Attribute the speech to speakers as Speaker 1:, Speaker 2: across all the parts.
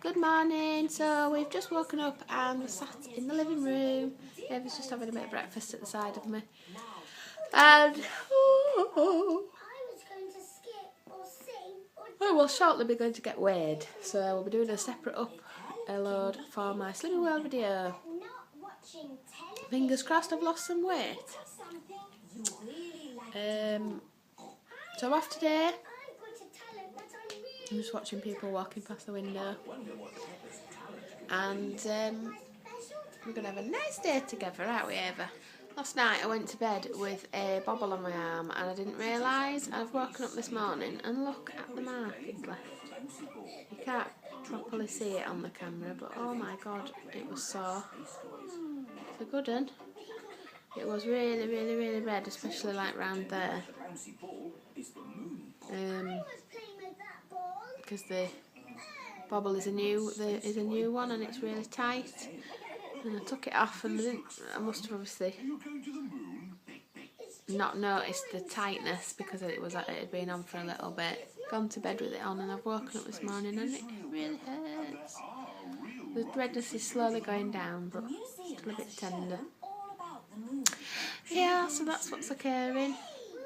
Speaker 1: Good morning. So we've just woken up and we're sat in the living room. Ava's just having a bit of breakfast at the side of me. And we'll shortly be going to get weighed. So we'll be doing a separate upload for my Slimming World video. Fingers crossed I've lost some weight. So I'm off today. I'm just watching people walking past the window. And we're going to have a nice day together, aren't we, Ava? Last night I went to bed with a bobble on my arm and I didn't realise. I've woken up this morning and look at the mark it's left. You can't properly see it on the camera, but oh my god, it was sore. It's a good one. It was really, really, really red, especially like round there. Because the bobble is a new one and it's really tight. And I took it off and I must have obviously not noticed the tightness because it had been on for a little bit. Gone to bed with it on and I've woken up this morning and it really hurts. The redness is slowly going down, but still a bit tender. Yeah, so that's what's occurring.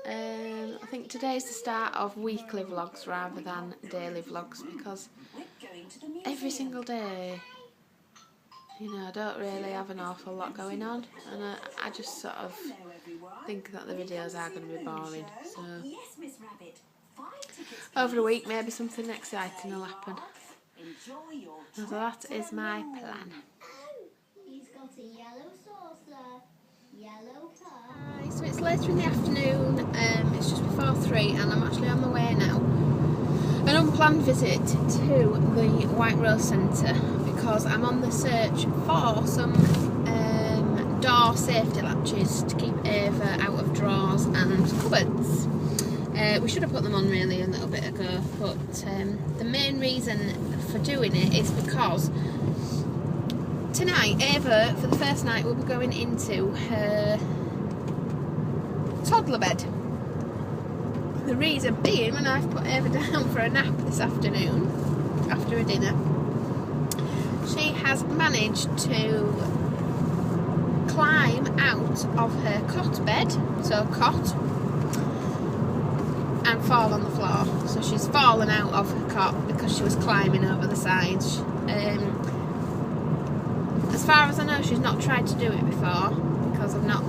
Speaker 1: I think today's the start of weekly vlogs rather than daily vlogs because every single day, you know, I don't really have an awful lot going on and I just sort of think that the videos are going to be boring. So over the week maybe something exciting will happen. So that is my plan.
Speaker 2: He's got a yellow saucer.
Speaker 1: Hi, so it's later in the afternoon, it's just before 3 and I'm actually on my way now. An unplanned visit to the White Rose Centre because I'm on the search for some door safety latches to keep Ava out of drawers and cupboards. We should have put them on really a little bit ago, but the main reason for doing it is because tonight, Ava, for the first night, will be going into her toddler bed. The reason being, when I've put Ava down for a nap this afternoon, after a dinner, she has managed to climb out of her cot bed, so cot, and fall on the floor. So she's fallen out of her cot because she was climbing over the sides. As far as I know, she's not tried to do it before because I've not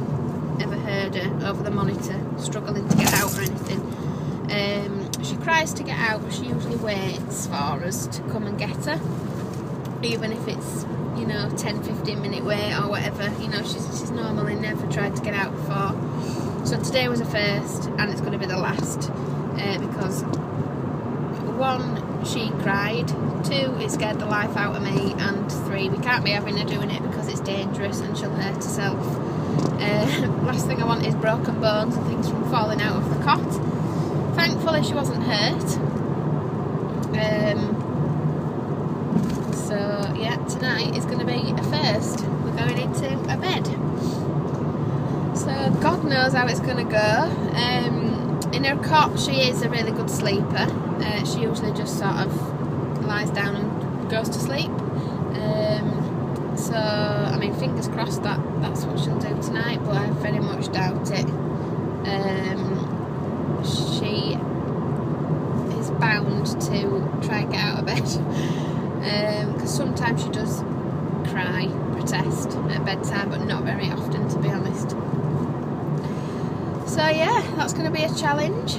Speaker 1: ever heard her over the monitor struggling to get out or anything. She cries to get out, but she usually waits for us to come and get her, even if it's, you know, 10-15 minute wait or whatever. You know, she's normally never tried to get out before. So today was a first, and it's going to be the last because 1, she cried, 2, it scared the life out of me, and 3, we can't be having her doing it because it's dangerous and she'll hurt herself. Last thing I want is broken bones and things from falling out of the cot. Thankfully she wasn't hurt. So yeah, tonight is going to be a first. We're going into a bed. So God knows how it's going to go. In her cot she is a really good sleeper. She usually just sort of lies down and goes to sleep. So I mean, fingers crossed that's what she'll do tonight, but I very much doubt it. She is bound to try and get out of bed because sometimes she does cry, protest at bedtime, but not very often, to be honest. So yeah, that's going to be a challenge.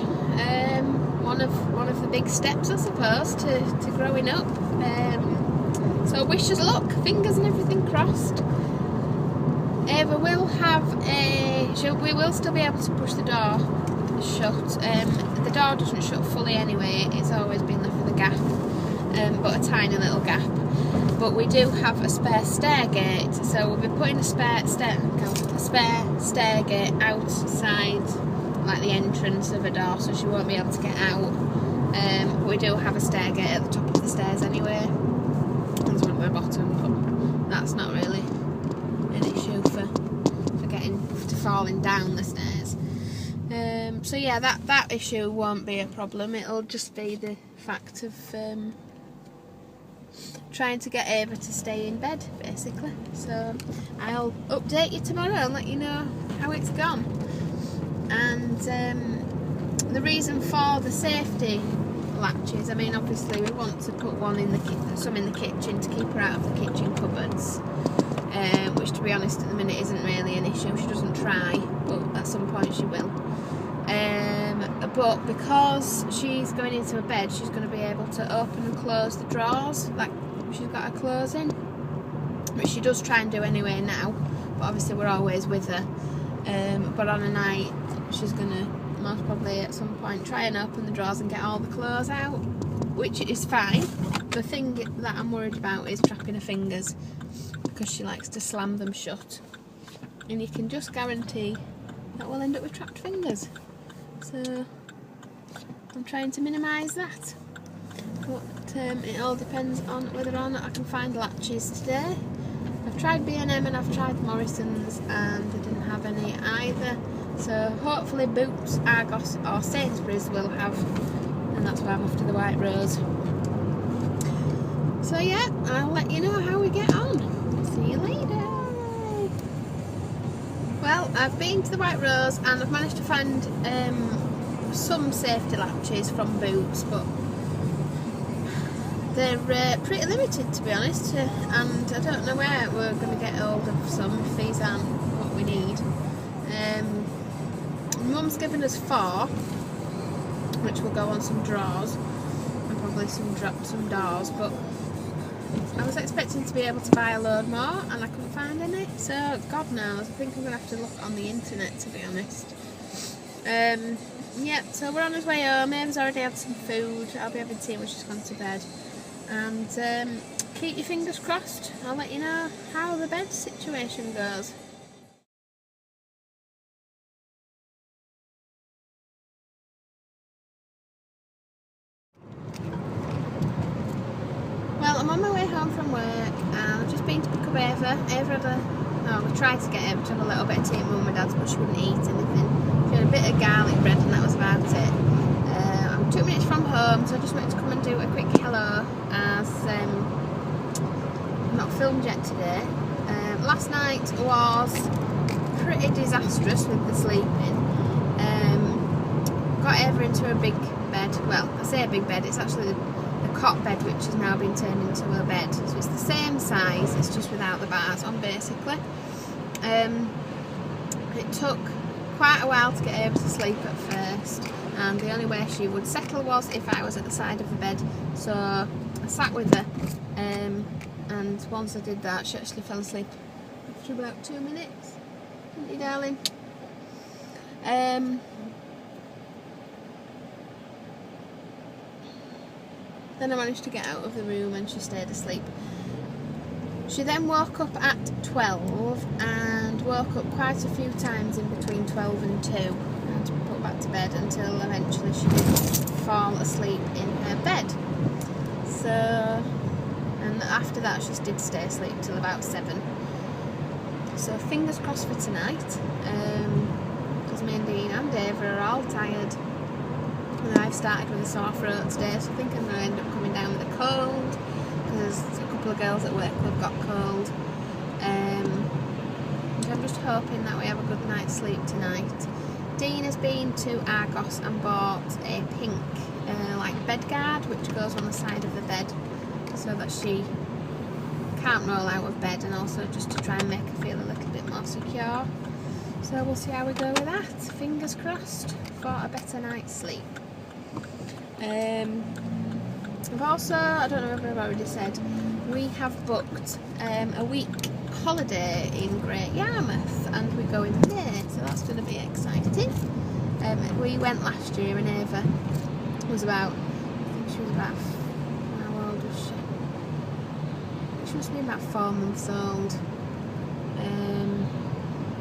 Speaker 1: One of the big steps, I suppose, to growing up. So wish us luck, fingers and everything crossed. Ava will have we will still be able to push the door shut. The door doesn't shut fully anyway, it's always been left with a gap, but a tiny little gap. But we do have a spare stair gate, so we'll be putting a spare stair gate outside, like the entrance of a door, so she won't be able to get out. But we do have a stair gate at the top of the stairs anyway. There's one at the bottom, but that's not really an issue for falling down the stairs. So yeah, that issue won't be a problem. It'll just be the fact of trying to get Ava to stay in bed, basically. So I'll update you tomorrow and let you know how it's gone. And the reason for the safety latches, I mean, obviously we want to put some in the kitchen to keep her out of the kitchen cupboards, which, to be honest, at the minute isn't really an issue. She doesn't try, but at some point she will. But because she's going into a bed, she's going to be able to open and close the drawers, like she's got her clothes in, which she does try and do anyway now, but obviously we're always with her. But on a night, she's going to most probably at some point try and open the drawers and get all the clothes out, which is fine. The thing that I'm worried about is trapping her fingers, because she likes to slam them shut, and you can just guarantee that we'll end up with trapped fingers. So I'm trying to minimise that, but it all depends on whether or not I can find latches today. I've tried B&M and I've tried Morrison's and I didn't have any either, so hopefully Boots, Argos or Sainsbury's will have, and that's why I'm off to the White Rose. So yeah, I'll let you know how we get on. See you later. Well, I've been to the White Rose and I've managed to find some safety latches from Boots, but they're pretty limited, to be honest, and I don't know where we're going to get hold of some if these aren't what we need. Mum's given us 4, which will go on some drawers and probably some doors, but I was expecting to be able to buy a load more and I couldn't find any, so God knows. I think I'm going to have to look on the internet, to be honest. Yeah, so we're on his way home. Ava's already had some food. I'll be having tea when she's gone to bed. And keep your fingers crossed. I'll let you know how the bed situation goes. Well, I'm on my way home from work and I've just been to pick up Ava. We tried to get Ava to have a little bit of tea at Mum and Dad's, but she wouldn't eat anything. She had a bit of garlic bread and that was about it. I'm 2 minutes from home, so I just wanted to come and do a quick hello, as I've not filmed yet today. Last night was pretty disastrous with the sleeping. Got Ava into a big bed. Well, I say a big bed, it's actually the cot bed, which has now been turned into a bed. So it's the same size, it's just without the bars on, basically. It took quite a while to get Ava to sleep at first, and the only way she would settle was if I was at the side of the bed. So I sat with her, and once I did that, she actually fell asleep after about 2 minutes. Didn't you, darling? Then I managed to get out of the room and she stayed asleep. She then woke up at 12 and woke up quite a few times in between 12 and 2. I had to be put back to bed until eventually she did fall asleep in her bed. So, and after that she did stay asleep till about 7. So fingers crossed for tonight, because me and Dean and Ava are all tired. And I've started with a sore throat today, so I think I'm going to end up coming down with a cold, because a couple of girls at work have got cold. So I'm just hoping that we have a good night's sleep tonight. Dean has been to Argos and bought a pink like bed guard, which goes on the side of the bed so that she can't roll out of bed, and also just to try and make her feel a little bit more secure. So we'll see how we go with that. Fingers crossed for a better night's sleep. I've also, I don't know if I've already said, we have booked a week holiday in Great Yarmouth, and we go in May, so that's going to be exciting. We went last year and Ava was about, I think she was about, how old was she? I think she must have been about 4 months old.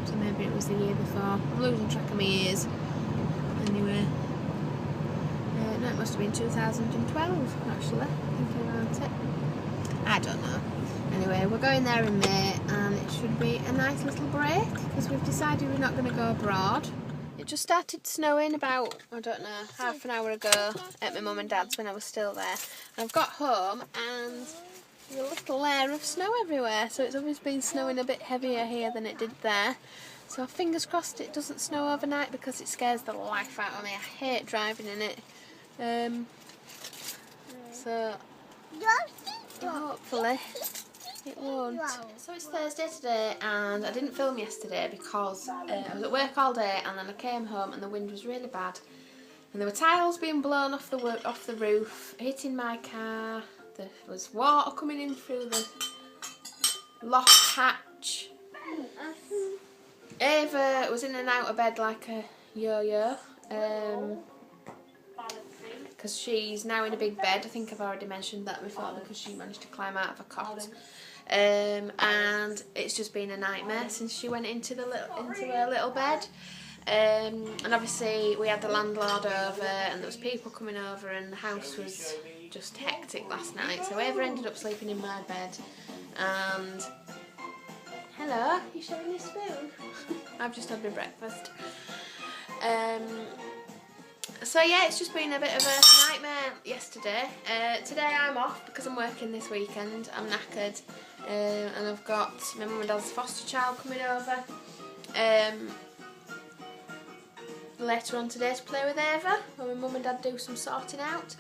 Speaker 1: So maybe it was the year before. I'm losing track of my years. Anyway. No, it must have been 2012, actually, thinking about it. I don't know. Anyway, we're going there in May, and it should be a nice little break, because we've decided we're not going to go abroad. It just started snowing about, I don't know, half an hour ago at my mum and dad's when I was still there. And I've got home, and the little little layer of snow everywhere, so it's obviously been snowing a bit heavier here than it did there. So fingers crossed it doesn't snow overnight, because it scares the life out of me. I hate driving in it. So hopefully it won't. So it's Thursday today, and I didn't film yesterday because I was at work all day, and then I came home and the wind was really bad, and there were tiles being blown off the roof, hitting my car. There was water coming in through the loft hatch. Ava was in and out of bed like a yo-yo, because she's now in a big bed. I think I've already mentioned that before, because she managed to climb out of a cot. And it's just been a nightmare since she went into her little bed. And obviously we had the landlord over, and there was people coming over, and the house was just hectic last night. So Ava ended up sleeping in my bed. And hello, you sharing this spoon? I've just had my breakfast. So yeah, it's just been a bit of a nightmare yesterday. Today I'm off because I'm working this weekend. I'm knackered, and I've got my mum and dad's foster child coming over later on today to play with Ava, while my mum and dad do some sorting out.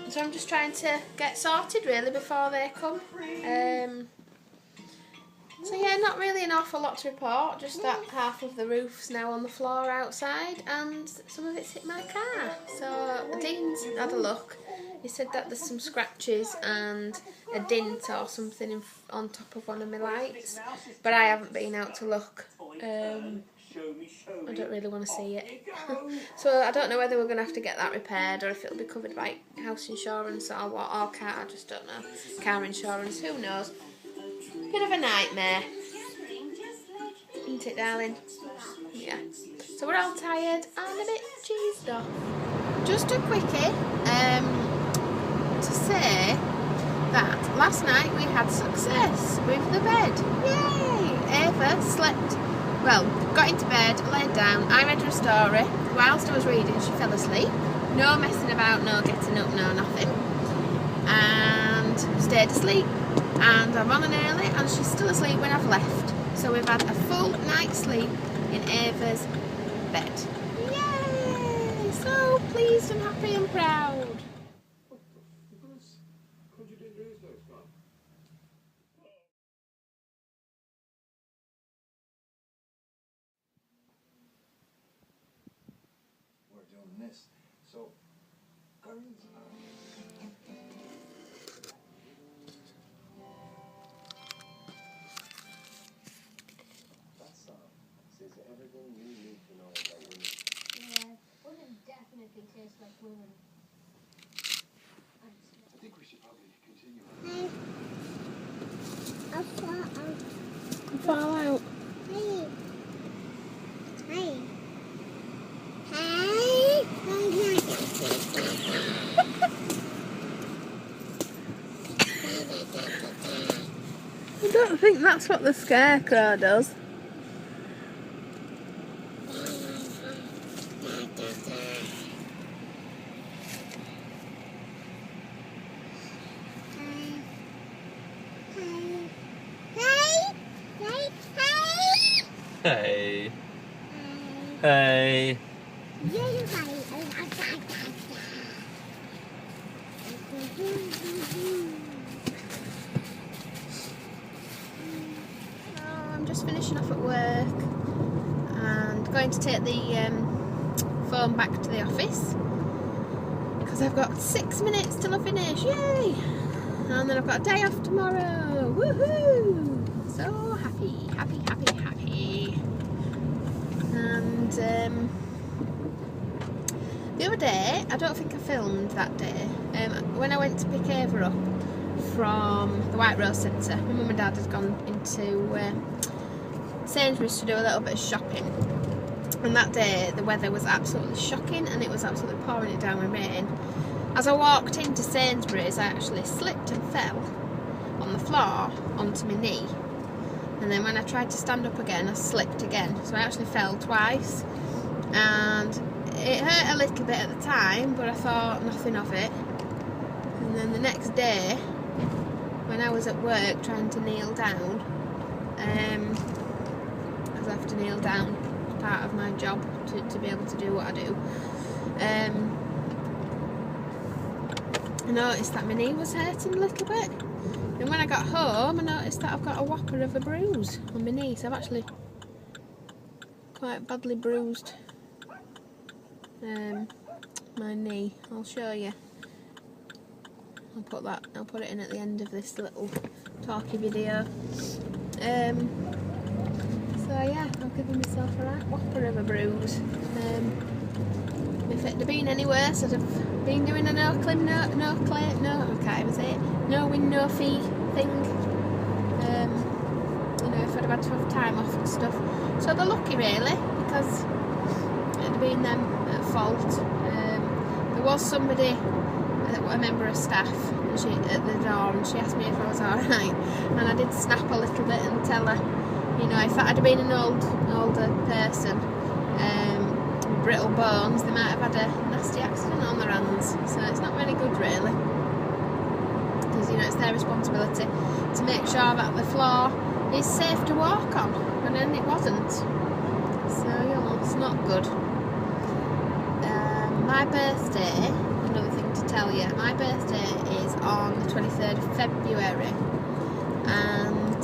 Speaker 1: So I'm just trying to get sorted really before they come. So yeah, not really an awful lot to report, just that half of the roof's now on the floor outside, and some of it's hit my car. So Dean's had a look. He said that there's some scratches and a dint or something on top of one of my lights, but I haven't been out to look. I don't really want to see it. So I don't know whether we're going to have to get that repaired, or if it'll be covered by house insurance or what, or car, I just don't know. Car insurance, who knows. Bit of a nightmare, isn't it, darling? Yeah. So we're all tired and a bit cheesed off. Just a quickie to say that last night we had success with the bed. Yay! Ava slept, well, got into bed, laid down. I read her a story. Whilst I was reading, she fell asleep. No messing about, no getting up, no nothing. And stayed asleep. And I'm on and early, and she's still asleep when I've left. So we've had a full night's sleep in Ava's bed. Yay! So pleased and happy and proud.
Speaker 3: We're doing this. So, says everything you need to know about women.
Speaker 2: Yeah, women definitely taste like women.
Speaker 3: I think we should probably continue.
Speaker 1: Fall out. I don't think that's what the scarecrow does.
Speaker 4: Hey. Hey.
Speaker 1: I'm just finishing off at work and going to take the phone back to the office, because I've got 6 minutes till I finish. Yay! And then I've got a day off tomorrow. Woohoo! So happy, happy, happy, happy. And the other day, I don't think I filmed that day, when I went to pick Ava up from the White Rose Centre, my mum and dad had gone into Sainsbury's to do a little bit of shopping, and that day the weather was absolutely shocking, and it was absolutely pouring it down with rain. As I walked into Sainsbury's, I actually slipped and fell on the floor onto my knee, and then when I tried to stand up again, I slipped again, so I actually fell twice, and it hurt a little bit at the time, but I thought nothing of it. And And then the next day, when I was at work trying to kneel down, because I have to kneel down as part of my job to be able to do what I do, I noticed that my knee was hurting a little bit. And when I got home, I noticed that I've got a whopper of a bruise on my knee, so I've actually quite badly bruised my knee. I'll show you. I'll put it in at the end of this little talky video. So yeah, I've given myself a right whopper of a bruise. If it had been any worse, I'd have been doing a no win, no fee thing. You know, if I'd have had to have time off and stuff. So they're lucky really, because it had been them at fault. There was somebody, a member of staff, at the door, and she asked me if I was alright, and I did snap a little bit and tell her, you know, if that had been an older person, with brittle bones, they might have had a nasty accident on their hands, so it's not very good really, because, you know, it's their responsibility to make sure that the floor is safe to walk on, and then it wasn't, so, you know, it's not good. My birthday, another thing to tell you, my birthday is on the 23rd of February, and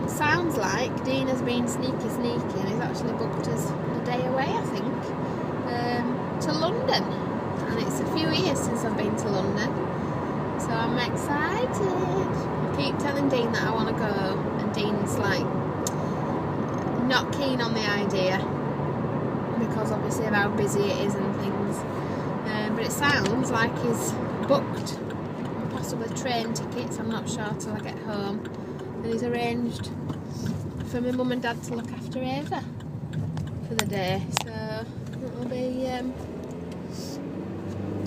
Speaker 1: it sounds like Dean has been sneaky and he's actually booked us a day away, I think, to London, and it's a few years since I've been to London, so I'm excited. I keep telling Dean that I want to go, and Dean's like not keen on the idea, because obviously of how busy it is and things, but it sounds like he's booked possibly train tickets, I'm not sure till I get home, and he's arranged for my mum and dad to look after Ava for the day, so it'll be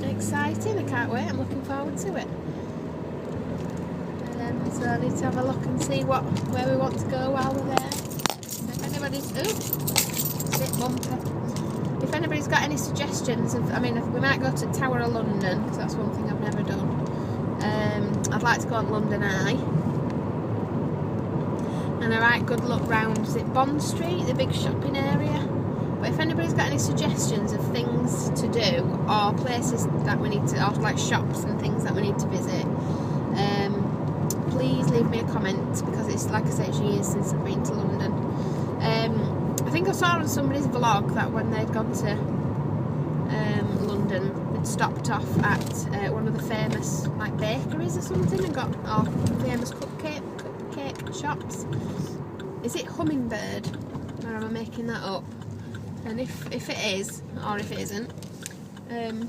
Speaker 1: exciting. I can't wait, I'm looking forward to it. So I need to have a look and see where we want to go while we're there. So if anybody's, it's a bit bumpy. If anybody's got any suggestions of, I mean, we might go to Tower of London, because that's one thing I've never done. I'd like to go on London Eye. And a right good look round, is it Bond Street, the big shopping area? But if anybody's got any suggestions of things to do, or places that we need to, or like shops and things that we need to visit, please leave me a comment, because it's, like I said, it's years since I've been to London. I think I saw on somebody's vlog that when they'd gone to London, they'd stopped off at one of the famous like bakeries or something and got famous cupcake shops. Is it Hummingbird? Or am I making that up? And if it is, or if it isn't, can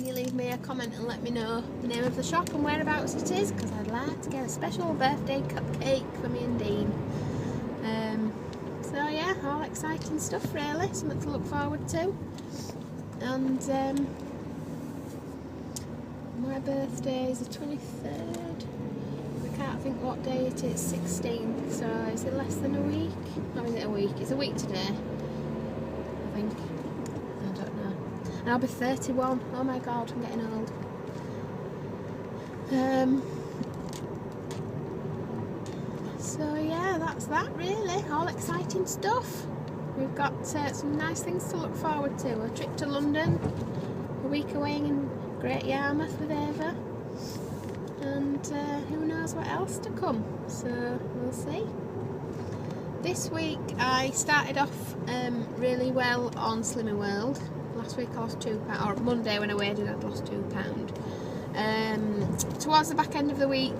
Speaker 1: you leave me a comment and let me know the name of the shop and whereabouts it is, because I'd like to get a special birthday cupcake for me and Dean. So yeah, all exciting stuff really, something to look forward to. And my birthday is the 23rd. I can't think what day it is, 16th, so is it less than a week? Or is it a week? It's a week today, I think. I don't know. And I'll be 31. Oh my god, I'm getting old. So yeah, that's that really, all exciting stuff. We've got some nice things to look forward to. A trip to London, a week away in Great Yarmouth with Ava, and who knows what else to come, so we'll see. This week I started off really well on Slimming World. Last week I lost 2 pounds, or Monday when I weighed in I'd lost 2 pounds. Towards the back end of the week,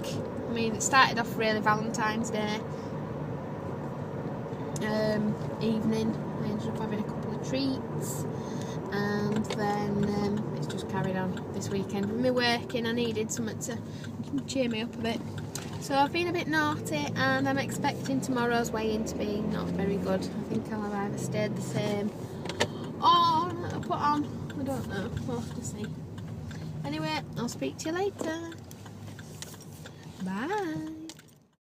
Speaker 1: I mean, it started off really Valentine's Day evening. I ended up having a couple of treats, and then it's just carried on this weekend. With me working, I needed something to cheer me up a bit. So I've been a bit naughty, and I'm expecting tomorrow's weigh-in to be not very good. I think I'll have either stayed the same or put on. I don't know. We'll have to see. Anyway, I'll speak to you later. Bye.